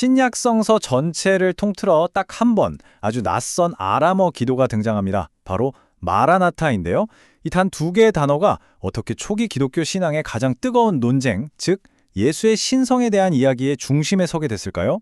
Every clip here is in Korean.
신약성서 전체를 통틀어 딱 한 번 아주 낯선 아람어 기도가 등장합니다. 바로 마라나타인데요. 이 단 두 개의 단어가 어떻게 초기 기독교 신앙의 가장 뜨거운 논쟁, 즉 예수의 신성에 대한 이야기의 중심에 서게 됐을까요?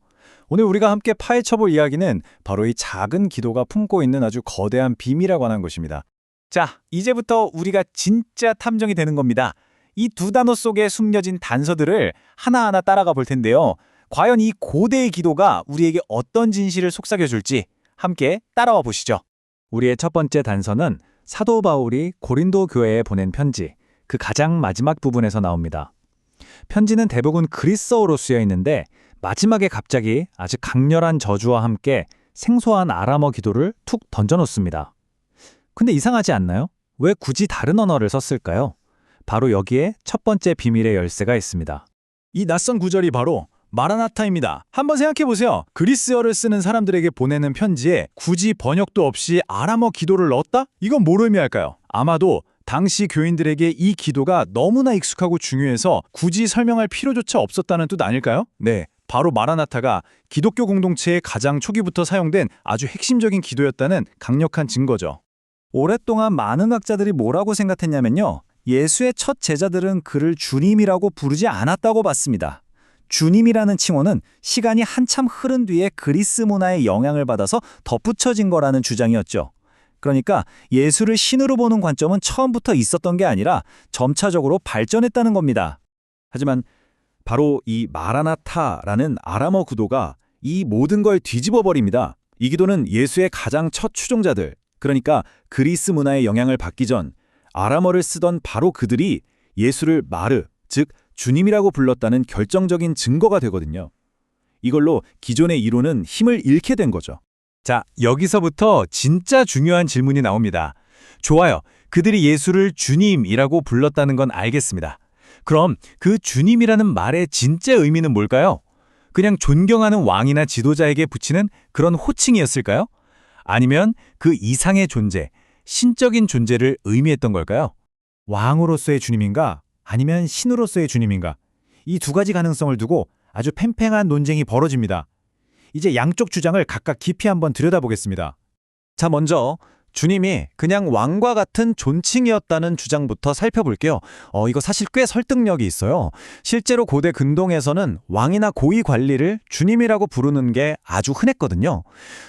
오늘 우리가 함께 파헤쳐볼 이야기는 바로 이 작은 기도가 품고 있는 아주 거대한 비밀에 관한 것입니다. 자, 이제부터 우리가 진짜 탐정이 되는 겁니다. 이 두 단어 속에 숨겨진 단서들을 하나하나 따라가 볼 텐데요. 과연 이 고대의 기도가 우리에게 어떤 진실을 속삭여줄지 함께 따라와 보시죠. 우리의 첫 번째 단서는 사도 바울이 고린도 교회에 보낸 편지, 그 가장 마지막 부분에서 나옵니다. 편지는 대부분 그리스어로 쓰여 있는데 마지막에 갑자기 아주 강렬한 저주와 함께 생소한 아람어 기도를 툭 던져놓습니다. 근데 이상하지 않나요? 왜 굳이 다른 언어를 썼을까요? 바로 여기에 첫 번째 비밀의 열쇠가 있습니다. 이 낯선 구절이 바로 마라나타입니다. 한번 생각해보세요. 그리스어를 쓰는 사람들에게 보내는 편지에 굳이 번역도 없이 아람어 기도를 넣었다? 이건 뭘 의미할까요? 아마도 당시 교인들에게 이 기도가 너무나 익숙하고 중요해서 굳이 설명할 필요조차 없었다는 뜻 아닐까요? 네, 바로 마라나타가 기독교 공동체의 가장 초기부터 사용된 아주 핵심적인 기도였다는 강력한 증거죠. 오랫동안 많은 학자들이 뭐라고 생각했냐면요. 예수의 첫 제자들은 그를 주님이라고 부르지 않았다고 봤습니다. 주님이라는 칭호는 시간이 한참 흐른 뒤에 그리스 문화의 영향을 받아서 덧붙여진 거라는 주장이었죠. 그러니까 예수를 신으로 보는 관점은 처음부터 있었던 게 아니라 점차적으로 발전했다는 겁니다. 하지만 바로 이 마라나타라는 아람어 구도가 이 모든 걸 뒤집어 버립니다. 이 기도는 예수의 가장 첫 추종자들, 그러니까 그리스 문화의 영향을 받기 전 아람어를 쓰던 바로 그들이 예수를 마르, 즉 주님이라고 불렀다는 결정적인 증거가 되거든요. 이걸로 기존의 이론은 힘을 잃게 된 거죠. 자, 여기서부터 진짜 중요한 질문이 나옵니다. 좋아요. 그들이 예수를 주님이라고 불렀다는 건 알겠습니다. 그럼 그 주님이라는 말의 진짜 의미는 뭘까요? 그냥 존경하는 왕이나 지도자에게 붙이는 그런 호칭이었을까요? 아니면 그 이상의 존재, 신적인 존재를 의미했던 걸까요? 왕으로서의 주님인가? 아니면 신으로서의 주님인가? 이 두 가지 가능성을 두고 아주 팽팽한 논쟁이 벌어집니다. 이제 양쪽 주장을 각각 깊이 한번 들여다보겠습니다. 자, 먼저 주님이 그냥 왕과 같은 존칭이었다는 주장부터 살펴볼게요. 이거 사실 꽤 설득력이 있어요. 실제로 고대 근동에서는 왕이나 고위 관리를 주님이라고 부르는 게 아주 흔했거든요.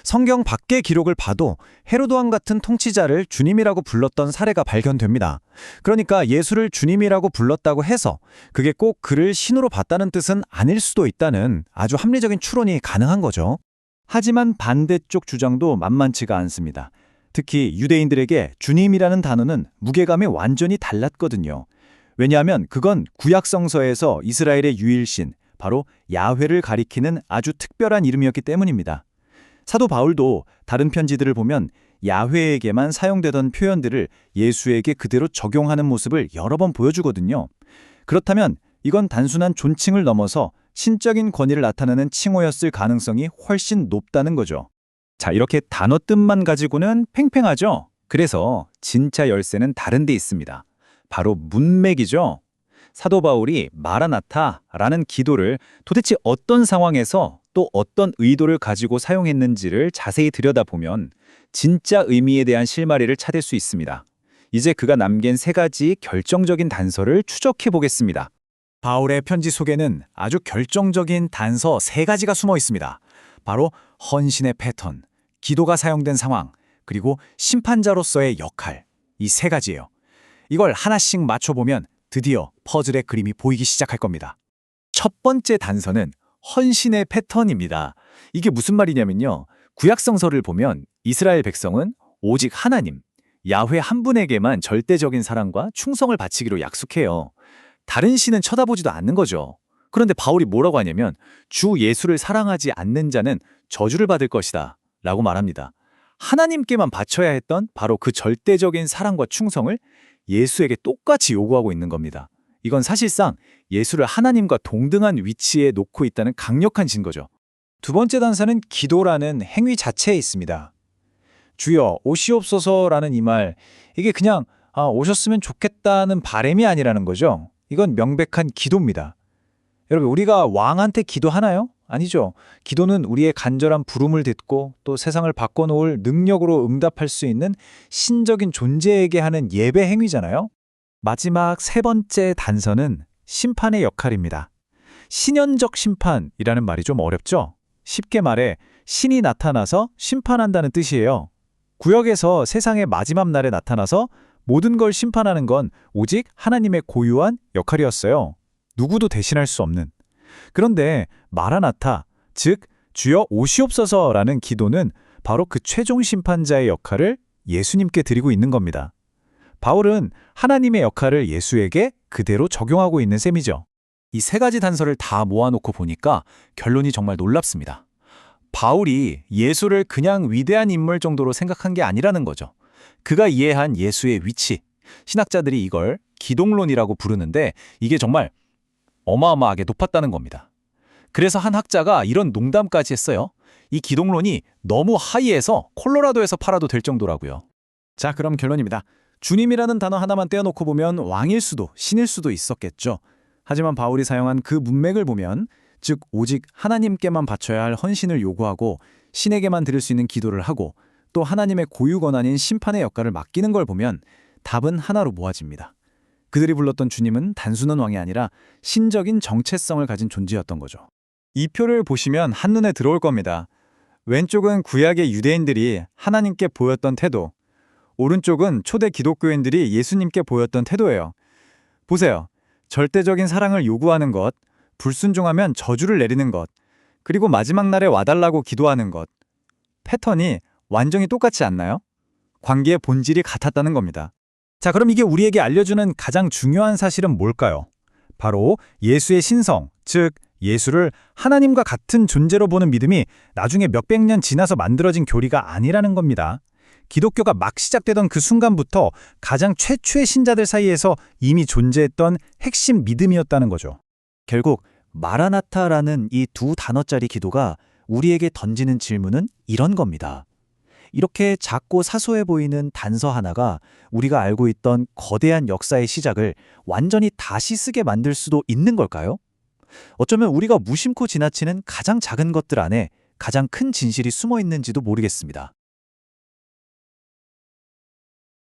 성경 밖의 기록을 봐도 헤로드 왕 같은 통치자를 주님이라고 불렀던 사례가 발견됩니다. 그러니까 예수를 주님이라고 불렀다고 해서 그게 꼭 그를 신으로 봤다는 뜻은 아닐 수도 있다는 아주 합리적인 추론이 가능한 거죠. 하지만 반대쪽 주장도 만만치가 않습니다. 특히 유대인들에게 주님이라는 단어는 무게감이 완전히 달랐거든요. 왜냐하면 그건 구약성서에서 이스라엘의 유일신, 바로 야훼를 가리키는 아주 특별한 이름이었기 때문입니다. 사도 바울도 다른 편지들을 보면 야훼에게만 사용되던 표현들을 예수에게 그대로 적용하는 모습을 여러 번 보여주거든요. 그렇다면 이건 단순한 존칭을 넘어서 신적인 권위를 나타내는 칭호였을 가능성이 훨씬 높다는 거죠. 자, 이렇게 단어 뜻만 가지고는 팽팽하죠? 그래서 진짜 열쇠는 다른 데 있습니다. 바로 문맥이죠. 사도 바울이 마라나타라는 기도를 도대체 어떤 상황에서 또 어떤 의도를 가지고 사용했는지를 자세히 들여다보면 진짜 의미에 대한 실마리를 찾을 수 있습니다. 이제 그가 남긴 세 가지 결정적인 단서를 추적해 보겠습니다. 바울의 편지 속에는 아주 결정적인 단서 세 가지가 숨어 있습니다. 바로 헌신의 패턴, 기도가 사용된 상황, 그리고 심판자로서의 역할, 이 세 가지예요. 이걸 하나씩 맞춰보면 드디어 퍼즐의 그림이 보이기 시작할 겁니다. 첫 번째 단서는 헌신의 패턴입니다. 이게 무슨 말이냐면요. 구약성서를 보면 이스라엘 백성은 오직 하나님, 야훼 한 분에게만 절대적인 사랑과 충성을 바치기로 약속해요. 다른 신은 쳐다보지도 않는 거죠. 그런데 바울이 뭐라고 하냐면 주 예수를 사랑하지 않는 자는 저주를 받을 것이다 라고 말합니다. 하나님께만 바쳐야 했던 바로 그 절대적인 사랑과 충성을 예수에게 똑같이 요구하고 있는 겁니다. 이건 사실상 예수를 하나님과 동등한 위치에 놓고 있다는 강력한 증거죠. 두 번째 단서는 기도라는 행위 자체에 있습니다. 주여 오시옵소서라는 이 말, 이게 그냥 오셨으면 좋겠다는 바람이 아니라는 거죠. 이건 명백한 기도입니다. 여러분, 우리가 왕한테 기도하나요? 아니죠. 기도는 우리의 간절한 부름을 듣고 또 세상을 바꿔놓을 능력으로 응답할 수 있는 신적인 존재에게 하는 예배 행위잖아요. 마지막 세 번째 단서는 심판의 역할입니다. 신연적 심판이라는 말이 좀 어렵죠? 쉽게 말해 신이 나타나서 심판한다는 뜻이에요. 구역에서 세상의 마지막 날에 나타나서 모든 걸 심판하는 건 오직 하나님의 고유한 역할이었어요. 누구도 대신할 수 없는. 그런데 마라나타, 즉 주여 오시옵소서라는 기도는 바로 그 최종 심판자의 역할을 예수님께 드리고 있는 겁니다. 바울은 하나님의 역할을 예수에게 그대로 적용하고 있는 셈이죠. 이 세 가지 단서를 다 모아놓고 보니까 결론이 정말 놀랍습니다. 바울이 예수를 그냥 위대한 인물 정도로 생각한 게 아니라는 거죠. 그가 이해한 예수의 위치, 신학자들이 이걸 기독론이라고 부르는데 이게 정말 어마어마하게 높았다는 겁니다. 그래서 한 학자가 이런 농담까지 했어요. 이 기독론이 너무 하이해서 콜로라도에서 팔아도 될 정도라고요. 자, 그럼 결론입니다. 주님이라는 단어 하나만 떼어놓고 보면 왕일 수도 신일 수도 있었겠죠. 하지만 바울이 사용한 그 문맥을 보면 즉 오직 하나님께만 바쳐야 할 헌신을 요구하고 신에게만 드릴 수 있는 기도를 하고 또 하나님의 고유 권한인 심판의 역할을 맡기는 걸 보면 답은 하나로 모아집니다. 그들이 불렀던 주님은 단순한 왕이 아니라 신적인 정체성을 가진 존재였던 거죠. 이 표를 보시면 한눈에 들어올 겁니다. 왼쪽은 구약의 유대인들이 하나님께 보였던 태도, 오른쪽은 초대 기독교인들이 예수님께 보였던 태도예요. 보세요. 절대적인 사랑을 요구하는 것, 불순종하면 저주를 내리는 것, 그리고 마지막 날에 와달라고 기도하는 것. 패턴이 완전히 똑같지 않나요? 관계의 본질이 같았다는 겁니다. 자, 그럼 이게 우리에게 알려주는 가장 중요한 사실은 뭘까요? 바로 예수의 신성, 즉 예수를 하나님과 같은 존재로 보는 믿음이 나중에 몇백 년 지나서 만들어진 교리가 아니라는 겁니다. 기독교가 막 시작되던 그 순간부터 가장 최초의 신자들 사이에서 이미 존재했던 핵심 믿음이었다는 거죠. 결국 마라나타라는 이 두 단어짜리 기도가 우리에게 던지는 질문은 이런 겁니다. 이렇게 작고 사소해 보이는 단서 하나가 우리가 알고 있던 거대한 역사의 시작을 완전히 다시 쓰게 만들 수도 있는 걸까요? 어쩌면 우리가 무심코 지나치는 가장 작은 것들 안에 가장 큰 진실이 숨어 있는지도 모르겠습니다.